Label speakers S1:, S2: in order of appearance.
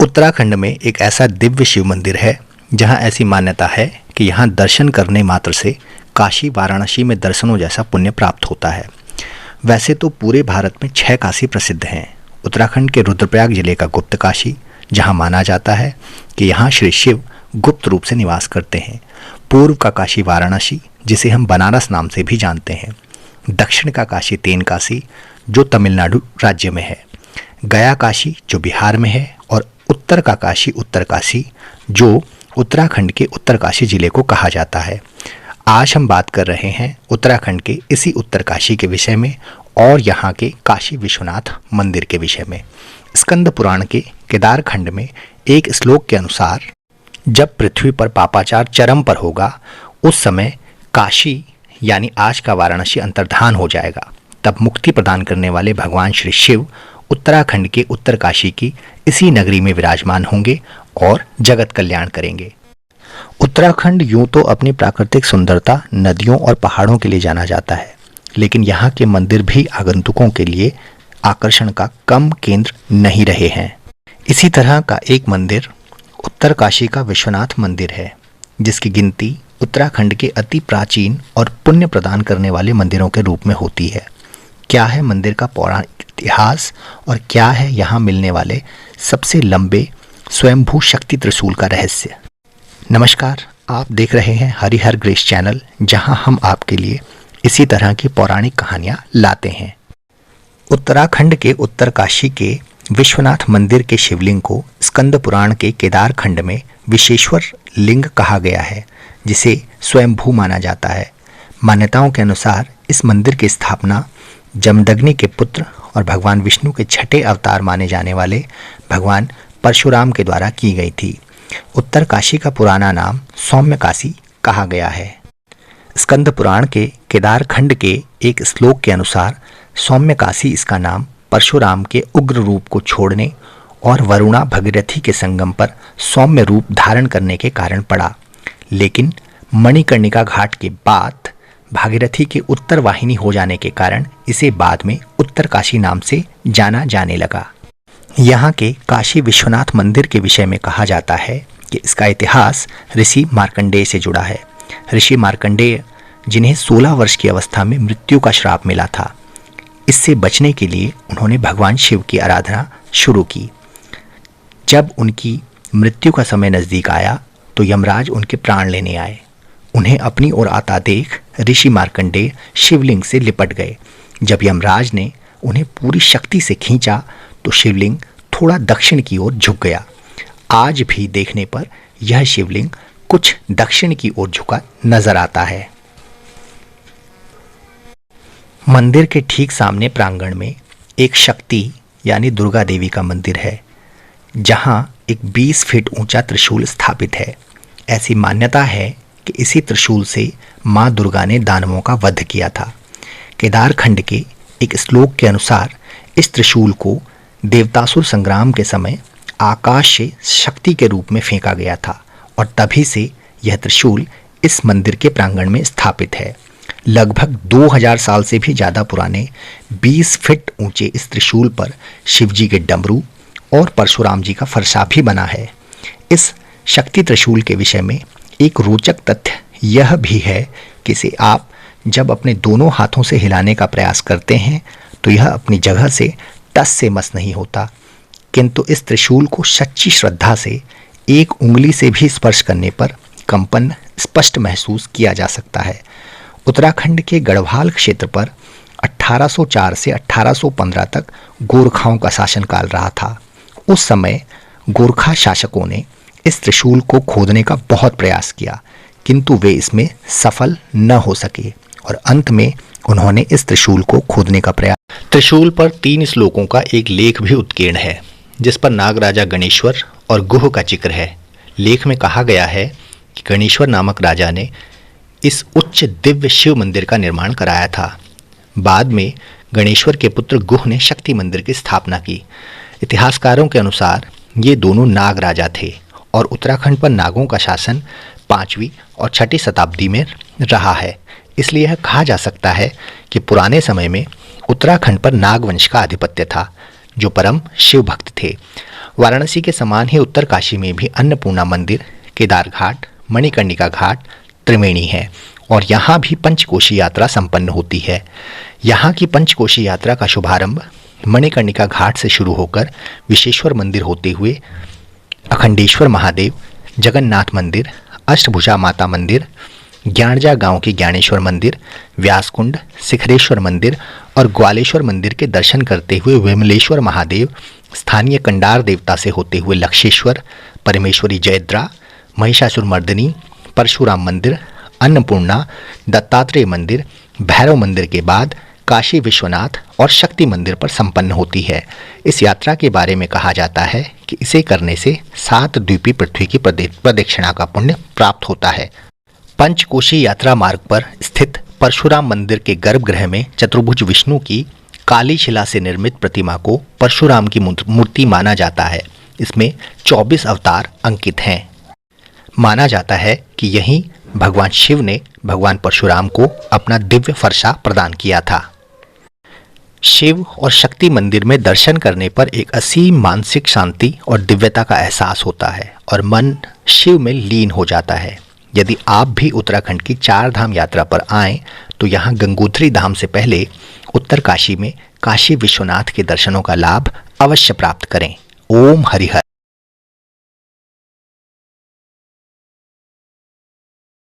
S1: उत्तराखंड में एक ऐसा दिव्य शिव मंदिर है जहां ऐसी मान्यता है कि यहां दर्शन करने मात्र से काशी वाराणसी में दर्शनों जैसा पुण्य प्राप्त होता है। वैसे तो पूरे भारत में 6 काशी प्रसिद्ध हैं। उत्तराखंड के रुद्रप्रयाग जिले का गुप्त काशी, जहां माना जाता है कि यहां श्री शिव गुप्त रूप से निवास करते हैं। पूर्व का काशी वाराणसी, जिसे हम बनारस नाम से भी जानते हैं। दक्षिण का काशी तेनकासी, जो तमिलनाडु राज्य में है। गया काशी, जो बिहार में है। और उत्तर का काशी उत्तरकाशी, जो उत्तराखंड के उत्तरकाशी जिले को कहा जाता है। आज हम बात कर रहे हैं उत्तराखंड के इसी उत्तरकाशी के विषय में और यहाँ के काशी विश्वनाथ मंदिर के विषय में। स्कंद पुराण के केदार खंड में एक श्लोक के अनुसार, जब पृथ्वी पर पापाचार चरम पर होगा, उस समय काशी यानी आज का वाराणसी अंतर्धान हो जाएगा। तब मुक्ति प्रदान करने वाले भगवान श्री शिव उत्तराखंड के उत्तरकाशी की इसी नगरी में विराजमान होंगे और जगत कल्याण करेंगे। उत्तराखंड यूं तो अपनी प्राकृतिक सुंदरता, नदियों और पहाड़ों के लिए जाना जाता है, लेकिन यहाँ के मंदिर भी आगंतुकों के लिए आकर्षण का कम केंद्र नहीं रहे हैं। इसी तरह का एक मंदिर उत्तरकाशी का विश्वनाथ मंदिर है, जिसकी गिनती उत्तराखंड के अति प्राचीन और पुण्य प्रदान करने वाले मंदिरों के रूप में होती है। क्या है मंदिर का पौराणिक इतिहास और क्या है यहाँ मिलने वाले सबसे लंबे स्वयंभू शक्ति त्रिशूल का रहस्य? नमस्कार, आप देख रहे हैं हरिहर ग्रेस चैनल, जहां हम आपके लिए इसी तरह की पौराणिक कहानियां लाते हैं। उत्तराखंड के उत्तरकाशी के विश्वनाथ मंदिर के शिवलिंग को स्कंद पुराण के केदार खंड में विशेश्वर लिंग कहा गया है, जिसे स्वयंभू माना जाता है। मान्यताओं के अनुसार इस मंदिर की स्थापना जमदग्नि के पुत्र और भगवान विष्णु के छठे अवतार माने जाने वाले भगवान परशुराम के द्वारा की गई थी। उत्तरकाशी का पुराना नाम सौम्यकाशी कहा गया है। स्कंद पुराण के केदार खंड के एक श्लोक के अनुसार सौम्यकाशी इसका नाम परशुराम के उग्र रूप को छोड़ने और वरुणा भगीरथी के संगम पर सौम्य रूप धारण करने के कारण पड़ा। लेकिन मणिकर्णिका घाट के बाद भागीरथी के उत्तर वाहिनी हो जाने के कारण इसे बाद में उत्तरकाशी नाम से जाना जाने लगा। यहाँ के काशी विश्वनाथ मंदिर के विषय में कहा जाता है कि इसका इतिहास ऋषि मार्कंडेय से जुड़ा है। ऋषि मार्कंडेय, जिन्हें 16 वर्ष की अवस्था में मृत्यु का श्राप मिला था, इससे बचने के लिए उन्होंने भगवान शिव की आराधना शुरू की। जब उनकी मृत्यु का समय नजदीक आया तो यमराज उनके प्राण लेने आए। उन्हें अपनी ओर आता देख ऋषि मार्कंडेय शिवलिंग से लिपट गए। जब यमराज ने उन्हें पूरी शक्ति से खींचा तो शिवलिंग थोड़ा दक्षिण की ओर झुक गया। आज भी देखने पर यह शिवलिंग कुछ दक्षिण की ओर झुका नजर आता है। मंदिर के ठीक सामने प्रांगण में एक शक्ति यानी दुर्गा देवी का मंदिर है, जहां एक 20 फीट ऊंचा त्रिशूल स्थापित है। ऐसी मान्यता है कि इसी त्रिशूल से मां दुर्गा ने दानवों का वध किया था। केदार खंड के एक श्लोक के अनुसार इस त्रिशूल को देवतासुर संग्राम के समय आकाश से शक्ति के रूप में फेंका गया था और तभी से यह त्रिशूल इस मंदिर के प्रांगण में स्थापित है। लगभग 2000 साल से भी ज़्यादा पुराने 20 फीट ऊंचे इस त्रिशूल पर शिवजी के डमरू और परशुराम जी का फरसा भी बना है। इस शक्ति त्रिशूल के विषय में एक रोचक तथ्य यह भी है कि इसे आप जब अपने दोनों हाथों से हिलाने का प्रयास करते हैं तो यह अपनी जगह से टस से मस नहीं होता, किंतु इस त्रिशूल को सच्ची श्रद्धा से एक उंगली से भी स्पर्श करने पर कंपन स्पष्ट महसूस किया जा सकता है। उत्तराखंड के गढ़वाल क्षेत्र पर 1804 से 1815 तक गोरखाओं का शासनकाल रहा था। उस समय गोरखा शासकों ने इस त्रिशूल को खोदने का बहुत प्रयास किया, किंतु वे इसमें सफल न हो सके और अंत में उन्होंने इस त्रिशूल को खोदने का प्रयास। त्रिशूल पर 3 श्लोकों का एक लेख भी उत्कीर्ण है, जिस पर नागराजा गणेश्वर और गुह का जिक्र है। लेख में कहा गया है कि गणेश्वर नामक राजा ने इस उच्च दिव्य शिव मंदिर का निर्माण कराया था। बाद में गणेश्वर के पुत्र गुह ने शक्ति मंदिर की स्थापना की। इतिहासकारों के अनुसार ये दोनों नाग राजा थे और उत्तराखंड पर नागों का शासन 5वीं और 6ठी शताब्दी में रहा है। इसलिए यह कहा जा सकता है कि पुराने समय में उत्तराखंड पर नागवंश का आधिपत्य था, जो परम शिव भक्त थे। वाराणसी के समान ही उत्तर काशी में भी अन्नपूर्णा मंदिर, केदार घाट, मणिकर्णिका घाट, त्रिवेणी है और यहाँ भी पंचकोशी यात्रा संपन्न होती है। यहाँ की पंचकोशी यात्रा का शुभारंभ मणिकर्णिका घाट से शुरू होकर विश्वेश्वर मंदिर होते हुए अखंडेश्वर महादेव, जगन्नाथ मंदिर, अष्टभुजा माता मंदिर, ज्ञानजा गांव के ज्ञानेश्वर मंदिर, व्यासकुंड, शिखरेश्वर मंदिर और ग्वालेश्वर मंदिर के दर्शन करते हुए विमलेश्वर महादेव, स्थानीय कंडार देवता से होते हुए लक्षेश्वर, परमेश्वरी जयद्रा, महिषासुरमर्दिनी, परशुराम मंदिर, अन्नपूर्णा, दत्तात्रेय मंदिर, भैरव मंदिर के बाद काशी विश्वनाथ और शक्ति मंदिर पर संपन्न होती है। इस यात्रा के बारे में कहा जाता है कि इसे करने से 7 द्वीपीय पृथ्वी की प्रदक्षिणा का पुण्य प्राप्त होता है। पंचकोशी यात्रा मार्ग पर स्थित परशुराम मंदिर के गर्भगृह में चतुर्भुज विष्णु की काली शिला से निर्मित प्रतिमा को परशुराम की मूर्ति माना जाता है। इसमें 24 अवतार अंकित हैं। माना जाता है कि यहीं भगवान शिव ने भगवान परशुराम को अपना दिव्य फरसा प्रदान किया था। शिव और शक्ति मंदिर में दर्शन करने पर एक असीम मानसिक शांति और दिव्यता का एहसास होता है और मन शिव में लीन हो जाता है। यदि आप भी उत्तराखंड की 4 धाम यात्रा पर आएं तो यहाँ गंगोत्री धाम से पहले उत्तर काशी में काशी विश्वनाथ के दर्शनों का लाभ अवश्य प्राप्त करें। ओम हरिहर।